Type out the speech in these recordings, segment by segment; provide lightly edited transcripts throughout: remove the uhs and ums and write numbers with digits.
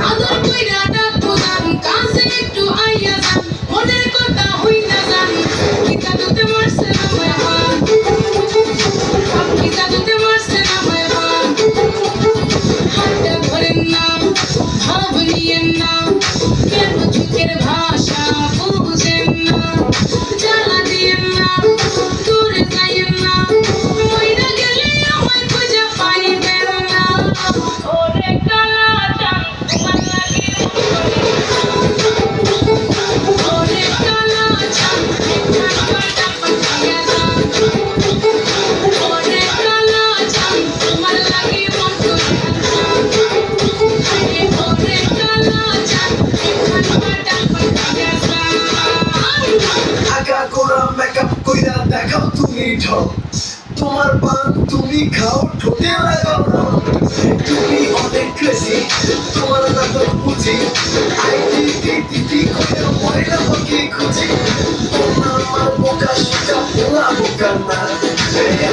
আদর কইরা ডাকবো জান, কাছে একটু আইয়া যান, মনের কথা হইলা যান, কি জাদুতে মারছে না মেহমান, কি জাদুতে মারছে না মেহমান। হাতটা ধরেন না, ভাব নিয়েন না, কেন চোখের ভাষা বুঝেন না, জ্বালা দিয়েন না, দূরে যাইয়েন না, মইরা গেলে আমায় খুঁজে পাইবেন না। ওরে কালা চাঁদ তোমার লাগি, ওরে কালা চাঁদ এখান কয়টা পাঠিয়ে যান, ওরে কালা চাঁদ তোমার লাগি মন করে আনসান, আরে ওরে কালা চাঁদ এখান কয়টা পাঠিয়ে যান। আঁকা গোড়া মেকআপ কইরা দেখাও তুমি ঢং, তোমার পান তুমি খাও ঠোঁটে লাগাও রং। তুমি অনেক ক্রেজি, তোমার না তো বুঝি, আইডি কইরা ময়না পাখি খুঁজি। তোমরা আমার বোকা সোজা পোলা বোকা না,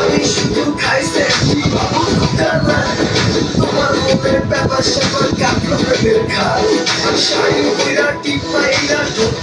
আমি শুধু খাইছে কি বাবু বোকা না। তোমার মনের ব্যাপার স্যাপার কাটলো প্রেমের খাল, শাড়ি কইরা টিপ মাইরা ঢুক